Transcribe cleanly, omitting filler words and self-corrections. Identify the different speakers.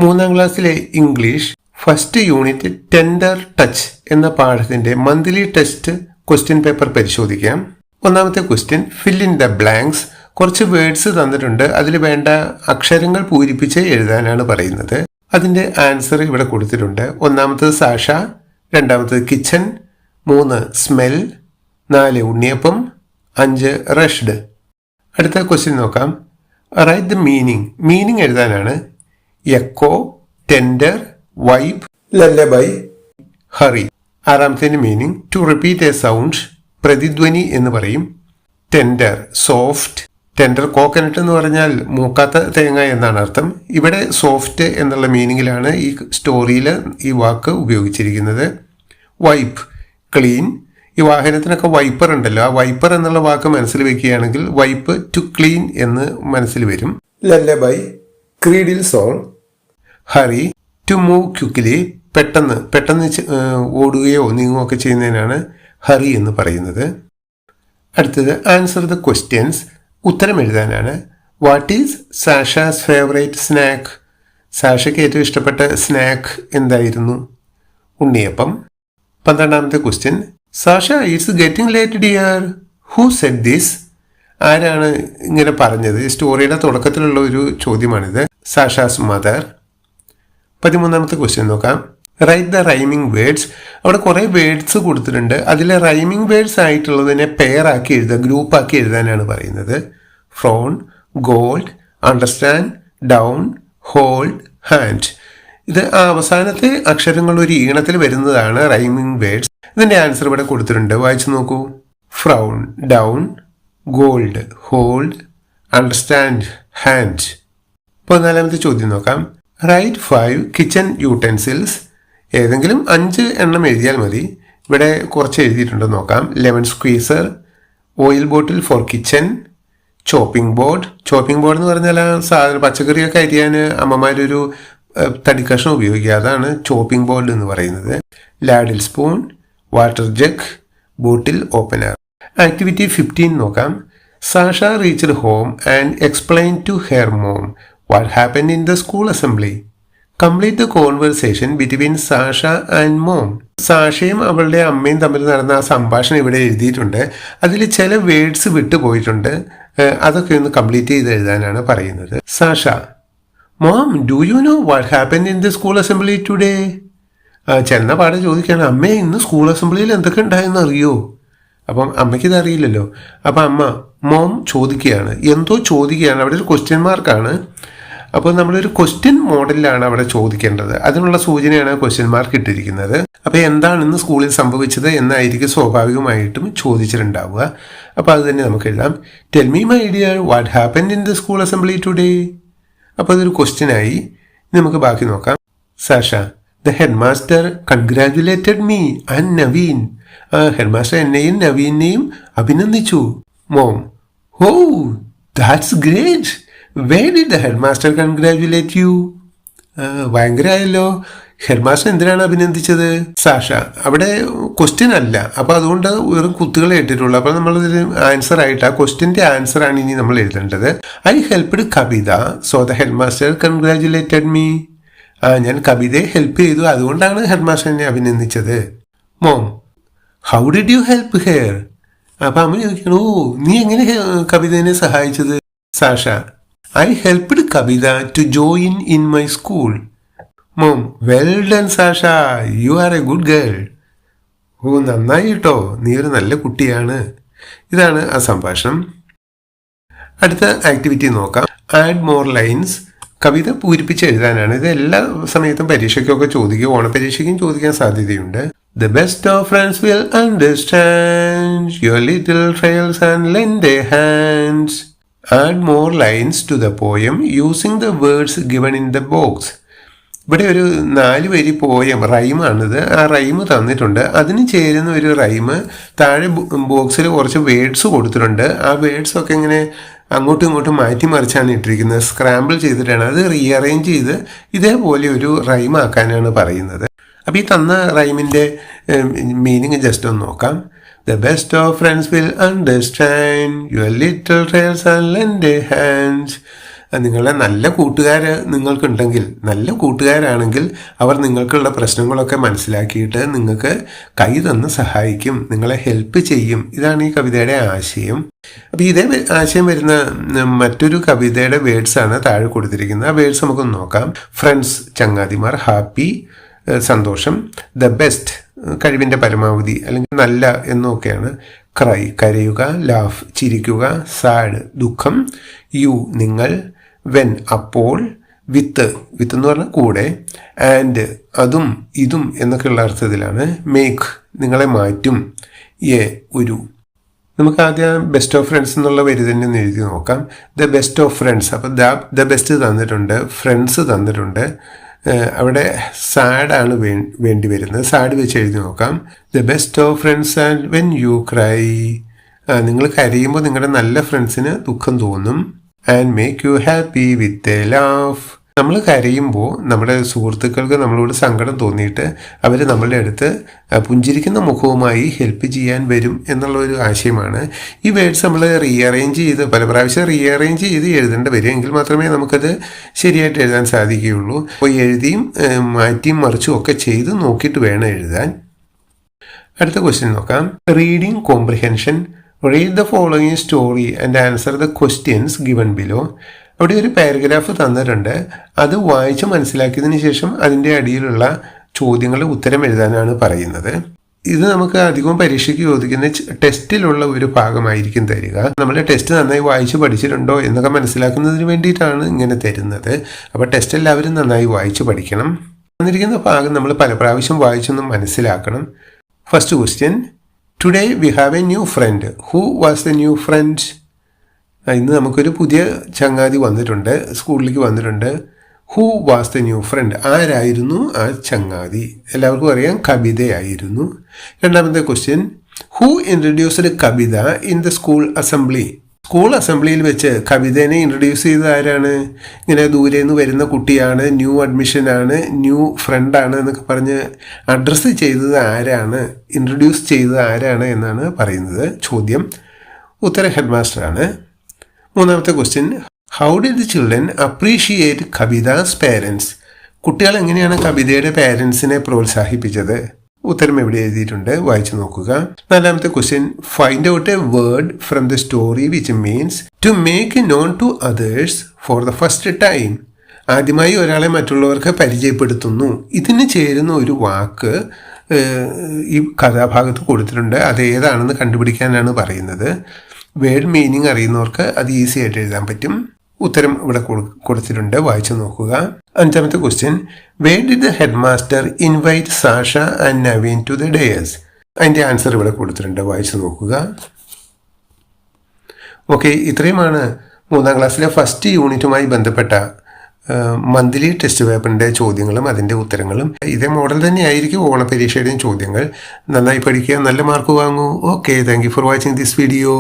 Speaker 1: മൂന്നാം ക്ലാസ്സിലെ English first unit tender touch എന്ന പാഠത്തിന്റെ മന്ത്ലി ടെസ്റ്റ് ക്വസ്റ്റ്യൻ പേപ്പർ പരിശോധിക്കാം. ഒന്നാമത്തെ question, fill in the blanks. കുറച്ച് വേർഡ്സ് തന്നിട്ടുണ്ട്, അതിൽ വേണ്ട അക്ഷരങ്ങൾ പൂരിപ്പിച്ച് എഴുതാനാണ് പറയുന്നത്. അതിന്റെ ആൻസർ ഇവിടെ കൊടുത്തിട്ടുണ്ട്. ഒന്നാമത്തത് സാഷ, രണ്ടാമത്തത് കിച്ചൺ, 3 സ്മെൽ, 4 ഉണ്ണിയപ്പം, 5 റഷ്ഡ്. അടുത്ത ക്വസ്റ്റ്യൻ നോക്കാം. റൈറ്റ് ദ മീനിങ് എഴുതാനാണ്. Echo, tender, vibe, lullaby, hurry. ആറാമത്തേന് meaning to repeat a sound, പ്രതിധ്വനി എന്ന് പറയും. Tender, soft. ടെൻഡർ കോക്കനട്ട് എന്ന് പറഞ്ഞാൽ മൂക്കാത്ത തേങ്ങ എന്നാണ് അർത്ഥം. ഇവിടെ സോഫ്റ്റ് എന്നുള്ള മീനിങ്ങിലാണ് ഈ സ്റ്റോറിയിൽ ഈ വാക്ക് ഉപയോഗിച്ചിരിക്കുന്നത്. Wipe, clean. ഈ വാഹനത്തിനൊക്കെ വൈപ്പർ ഉണ്ടല്ലോ, ആ വൈപ്പർ എന്നുള്ള വാക്ക് മനസ്സിൽ വെക്കുകയാണെങ്കിൽ വൈപ്പ് ടു ക്ലീൻ എന്ന് മനസ്സിൽ വരും. Lullaby, cradle song. Hurry, to move quickly. പെട്ടെന്ന് ഓടുകയോ നീങ്ങുകയോ ഒക്കെ ചെയ്യുന്നതിനാണ് ഹറി എന്ന് പറയുന്നത്. അടുത്തത് ആൻസർ ദ ക്വസ്റ്റ്യൻസ്. ഉത്തരം എഴുതാനാണ്. What is Sasha's favourite snack? സാഷയ്ക്ക് ഏറ്റവും ഇഷ്ടപ്പെട്ട സ്നാക്ക് എന്തായിരുന്നു? ഉണ്ണിയപ്പം. 12ാമത്തെ question, Sasha it's getting late dear, who said this? ആരാണ് ഇങ്ങനെ പറഞ്ഞത്? സ്റ്റോറിയുടെ തുടക്കത്തിലുള്ള ഒരു ചോദ്യമാണിത്. Sasha's mother. 13ാമത്തെ ക്വസ്റ്റ്യൻ നോക്കാം. Write the rhyming words. അവിടെ കുറേ വേർഡ്സ് കൊടുത്തിട്ടുണ്ട്. അതിലെ റൈമിംഗ് വേർഡ്സ് ആയിട്ടുള്ളതിനെ പെയറാക്കി എഴുതുക, ഗ്രൂപ്പാക്കി എഴുതാനാണ് പറയുന്നത്. Frown, gold, understand, down, hold, hand. ഇത് അവസാനത്തെ അക്ഷരങ്ങൾ ഒരു ഈണത്തിൽ വരുന്നതാണ് റൈമിംഗ് വേർഡ്സ്. ഇതിന്റെ ആൻസർ ഇവിടെ കൊടുത്തിട്ടുണ്ട്, വായിച്ചു നോക്കൂ. Frown, down, gold, hold, understand, hand. 14ാമത്തെ ചോദ്യം നോക്കാം. Write 5 kitchen utensils. ഏതെങ്കിലും 5 എണ്ണം എഴുതിയാൽ മതി. ഇവിടെ കുറച്ച് എഴുതിയിട്ടുണ്ടോ നോക്കാം. Lemon squeezer, oil bottle for kitchen, chopping board. Chopping board എന്ന് പറഞ്ഞാൽ സാധനം പച്ചക്കറിയൊക്കെ അരിയാൻ അമ്മമാരൊരു തടിക്കഷ്ണം ഉപയോഗിക്കുക, അതാണ് ചോപ്പിംഗ് ബോർഡ് എന്ന് പറയുന്നത്. Ladle spoon, water jug, bottle opener. Activity 15 നോക്കാം. Sasha reached home and explain to her mom what happened in the school assembly. Complete the conversation between Sasha and mom. സാഷയും അവളുടെ അമ്മയും തമ്മിൽ നടന്ന ആ സംഭാഷണം ഇവിടെ എഴുതിയിട്ടുണ്ട്. അതിൽ ചില വേർഡ്സ് വിട്ടുപോയിട്ടുണ്ട്, അതൊക്കെ ഒന്ന് കംപ്ലീറ്റ് ചെയ്ത് എഴുതാനാണ് പറയുന്നത്. Sasha, mom do you know what happen in the school assembly today? ചെന്ന പാടെ ചോദിക്കുകയാണ്, അമ്മേ ഇന്ന് സ്കൂൾ അസംബ്ലിയിൽ എന്തൊക്കെ ഉണ്ടായെന്ന് അറിയോ? അപ്പം അമ്മയ്ക്കിത് അറിയില്ലല്ലോ. അപ്പം മോം ചോദിക്കുകയാണ്, എന്തോ ചോദിക്കുകയാണ്. അവിടെ ഒരു ക്വസ്റ്റ്യൻ മാർക്കാണ്. അപ്പോൾ നമ്മളൊരു ക്വസ്റ്റ്യൻ മോഡലിലാണ് അവിടെ ചോദിക്കേണ്ടത്. അതിനുള്ള സൂചനയാണ് ക്വസ്റ്റ്യൻ മാർക്ക് ഇട്ടിരിക്കുന്നത്. അപ്പോൾ എന്താണ് ഇന്ന് സ്കൂളിൽ സംഭവിച്ചത് എന്നായിരിക്കും സ്വാഭാവികമായിട്ടും ചോദിച്ചിട്ടുണ്ടാവുക. അപ്പോൾ അത് തന്നെ നമുക്ക് എഴുതാം. Tell me my dear what happen in the school assembly today. അപ്പോൾ അതൊരു ക്വസ്റ്റ്യനായി. നമുക്ക് ബാക്കി നോക്കാം. Sasha, the head master congratulated me and Naveen. Head master എന്നെയും നവീനെയും അഭിനന്ദിച്ചു. Mom, oh that's great. Where did the headmaster congratulate you? ഭയങ്കരമായല്ലോ. ഹെഡ് മാസ്റ്റർ എന്തിനാണ് അഭിനന്ദിച്ചത്? സാഷ, അവിടെ ക്വസ്റ്റ്യൻ അല്ല, അപ്പോൾ അതുകൊണ്ട് വെറും കുത്തുകളെ ഇട്ടിട്ടുള്ളൂ. അപ്പോൾ നമ്മളിതിൽ ആൻസർ ആയിട്ട് ആ ക്വസ്റ്റ്യൻ്റെ ആൻസറാണ് ഇനി നമ്മൾ എഴുതേണ്ടത്. I helped Kavita so the head master congratulated me. ഞാൻ കവിതയെ ഹെൽപ്പ് ചെയ്തു, അതുകൊണ്ടാണ് ഹെഡ് മാസ്റ്റർ എന്നെ അഭിനന്ദിച്ചത്. Mom, how did you help her? അപ്പം അമ്മ ചോദിക്കണം, ഓ നീ എങ്ങനെ കവിതയെ സഹായിച്ചത്? Sasha, I helped Kavita to join in my school. Mom, well done Sasha, you are a good girl. ഓ നന്നായി കേട്ടോ, നീ ഒരു നല്ല കുട്ടിയാണ്. ഇതാണ് ആ സംഭാഷണം. അടുത്ത ആക്ടിവിറ്റി നോക്കാം. Add more lines. കവിത പൂരിപ്പിച്ച് എഴുതാനാണ്. ഇത് എല്ലാ സമയത്തും പരീക്ഷയ്ക്കൊക്കെ ചോദിക്കും, ഓണപരീക്ഷയ്ക്കും ചോദിക്കാൻ സാധ്യതയുണ്ട്. The best of friends will understand your little trails and lend a hand. Add more lines to the poem using the words given in the box. ഇവിടെ ഒരു 4 വരി പോയം റൈമാണിത്. ആ റൈമ് തന്നിട്ടുണ്ട്, അതിന് ചേരുന്ന ഒരു റൈമ് താഴെ ബോക്സിൽ കുറച്ച് വേർഡ്സ് കൊടുത്തിട്ടുണ്ട്. ആ വേർഡ്സ് ഒക്കെ ഇങ്ങനെ അങ്ങോട്ടും ഇങ്ങോട്ടും മാറ്റി മറിച്ചാണ് ഇട്ടിരിക്കുന്നത്, സ്ക്രാമ്പിൾ ചെയ്തിട്ടാണ്. അത് റീഅറേഞ്ച് ചെയ്ത് ഇതേപോലെ ഒരു റൈമാക്കാനാണ് പറയുന്നത്. അപ്പോൾ ഈ തന്ന റൈമിൻ്റെ മീനിങ് ജസ്റ്റ് ഒന്ന് നോക്കാം. The best of friends will understand your little trails and lend a hand. നിങ്ങളുടെ നല്ല നിങ്ങൾക്കുണ്ടെങ്കിൽ, നല്ല കൂട്ടുകാരാണെങ്കിൽ അവർ നിങ്ങൾക്കുള്ള പ്രശ്നങ്ങളൊക്കെ മനസ്സിലാക്കിയിട്ട് നിങ്ങൾക്ക് കൈ തന്ന് സഹായിക്കും, നിങ്ങളെ ഹെൽപ്പ് ചെയ്യും. ഇതാണ് ഈ കവിതയുടെ ആശയം. അപ്പോൾ ഇതേ ആശയം വരുന്ന മറ്റൊരു കവിതയുടെ വേർഡ്സാണ് താഴെ കൊടുത്തിരിക്കുന്നത്. ആ വേർഡ്സ് നമുക്കൊന്ന് നോക്കാം. ഫ്രണ്ട്സ് ചങ്ങാതിമാർ, ഹാപ്പി സന്തോഷം, ദ ബെസ്റ്റ് കഴിവിൻ്റെ പരമാവധി അല്ലെങ്കിൽ നല്ല എന്നൊക്കെയാണ്. ക്രൈ കരയുക, ലാഫ് ചിരിക്കുക, സാഡ് ദുഃഖം, യു നിങ്ങൾ, വെൻ അപ്പോൾ, വിത്ത് എന്ന് പറഞ്ഞാൽ കൂടെ, ആൻഡ് അതും ഇതും എന്നൊക്കെയുള്ള അർത്ഥത്തിലാണ്. മേക്ക് നിങ്ങളെ മാറ്റും, എ ഒരു. നമുക്ക് ആദ്യം ബെസ്റ്റ് ഓഫ് ഫ്രണ്ട്സ് എന്നുള്ള വരി തന്നെ ഒന്ന് എഴുതി നോക്കാം. The best of friends. അപ്പോൾ ദ ബെസ്റ്റ് തന്നിട്ടുണ്ട്, ഫ്രണ്ട്സ് തന്നിട്ടുണ്ട്. അവിടെ സാഡാണ് വേണ്ടി വരുന്നത്. സാഡ് വെച്ച് എഴുതി നോക്കാം. The best of friends and when you cry. നിങ്ങൾ കരയുമ്പോൾ നിങ്ങളുടെ നല്ല ഫ്രണ്ട്സിന് ദുഃഖം തോന്നും. And make you happy with a laugh. നമ്മൾ കരയുമ്പോൾ നമ്മുടെ സുഹൃത്തുക്കൾക്ക് നമ്മളോട് സങ്കടം തോന്നിയിട്ട് അവർ നമ്മളുടെ അടുത്ത് പുഞ്ചിരിക്കുന്ന മുഖവുമായി ഹെൽപ്പ് ചെയ്യാൻ വരും എന്നുള്ള ഒരു ആശയമാണ്. ഈ വേർഡ്സ് നമ്മൾ പല പ്രാവശ്യം റീഅറേഞ്ച് ചെയ്ത് എഴുതേണ്ടി വരും. എങ്കിൽ മാത്രമേ നമുക്കത് ശരിയായിട്ട് എഴുതാൻ സാധിക്കുകയുള്ളൂ. അപ്പോൾ എഴുതിയും മാറ്റിയും മറിച്ചും ഒക്കെ ചെയ്ത് നോക്കിയിട്ട് വേണം എഴുതാൻ. അടുത്ത ക്വസ്റ്റ്യൻ നോക്കാം. Reading comprehension. Read the following story and answer the questions given below. അവിടെ ഒരു പാരഗ്രാഫ് തന്നിട്ടുണ്ട്. അത് വായിച്ച് മനസ്സിലാക്കിയതിന് ശേഷം അതിൻ്റെ അടിയിലുള്ള ചോദ്യങ്ങളുടെ ഉത്തരം എഴുതാനാണ് പറയുന്നത്. ഇത് നമുക്ക് അധികവും പരീക്ഷയ്ക്ക് ചോദിക്കുന്ന ടെസ്റ്റിലുള്ള ഒരു ഭാഗമായിരിക്കും തരിക. നമ്മുടെ ടെസ്റ്റ് നന്നായി വായിച്ച് പഠിച്ചിട്ടുണ്ടോ എന്നൊക്കെ മനസ്സിലാക്കുന്നതിന് വേണ്ടിയിട്ടാണ് ഇങ്ങനെ തരുന്നത്. അപ്പോൾ ടെസ്റ്റ് എല്ലാവരും നന്നായി വായിച്ച് പഠിക്കണം. തന്നിരിക്കുന്ന ഭാഗം നമ്മൾ പല പ്രാവശ്യം വായിച്ചൊന്നും മനസ്സിലാക്കണം. First question. Today we have A new front. Who was the new front? ഇന്ന് നമുക്കൊരു പുതിയ ചങ്ങാതി വന്നിട്ടുണ്ട്, സ്കൂളിലേക്ക് വന്നിട്ടുണ്ട്. Who was the new front? ആരായിരുന്നു ആ ചങ്ങാതി? എല്ലാവർക്കും അറിയാം, കവിതയായിരുന്നു. രണ്ടാമത്തെ question. Who introduced Kavitha in the school assembly? School അസംബ്ലിയിൽ വെച്ച് കവിതേനെ ഇൻട്രൊഡ്യൂസ് ചെയ്തത് ആരാണ്? ഇങ്ങനെ ദൂരെ നിന്ന് വരുന്ന കുട്ടിയാണ്, ന്യൂ അഡ്മിഷനാണ്, ന്യൂ ഫ്രണ്ടാണ് എന്നൊക്കെ പറഞ്ഞ് അഡ്രസ്സ് ചെയ്തത് ആരാണ്, ഇൻട്രൊഡ്യൂസ് ചെയ്തത് ആരാണ് എന്നാണ് പറയുന്നത് ചോദ്യം. ഉത്തരം ഹെഡ് മാസ്റ്ററാണ്. മൂന്നാമത്തെ question. How did the children appreciate Kavitha's parents? കുട്ടികൾ എങ്ങനെയാണ് കവിതയുടെ പേരൻസിനെ പ്രോത്സാഹിപ്പിച്ചത്? ഉത്തരം എവിടെ എഴുതിയിട്ടുണ്ട്, വായിച്ചു നോക്കുക. നാലാമത്തെ question. Find out a word from the story which means to make known to others for the first time. ആദ്യമായി ഒരാളെ മറ്റുള്ളവർക്ക് പരിചയപ്പെടുത്തുന്നു. ഇതിന് ചേരുന്ന ഒരു വാക്ക് ഈ കഥാഭാഗത്ത് കൊടുത്തിട്ടുണ്ട്. അത് ഏതാണെന്ന് കണ്ടുപിടിക്കാനാണ് പറയുന്നത്. വേർഡ് മീനിങ് അറിയുന്നവർക്ക് അത് ഈസി ആയിട്ട് എഴുതാൻ പറ്റും. ഉത്തരം ഇവിടെ കൊടുത്തിട്ടുണ്ട്, വായിച്ചു നോക്കുക. അഞ്ചാമത്തെ question. Where did the head master invite Sasha and Naveen to the dyers? അതിൻ്റെ ആൻസർ ഇവിടെ കൊടുത്തിട്ടുണ്ട്, വായിച്ചു നോക്കുക. ഓക്കെ, ഇത്രയുമാണ് 3ാം ക്ലാസ്സിലെ ഫസ്റ്റ് യൂണിറ്റുമായി ബന്ധപ്പെട്ട മന്ത്ലി ടെസ്റ്റ് പേപ്പറിൻ്റെ ചോദ്യങ്ങളും അതിൻ്റെ ഉത്തരങ്ങളും. ഇതേ മോഡൽ തന്നെയായിരിക്കും ഓണപരീക്ഷയുടെയും ചോദ്യങ്ങൾ. നന്നായി പഠിക്കുക, നല്ല മാർക്ക് വാങ്ങൂ. Okay, thank you for watching this video.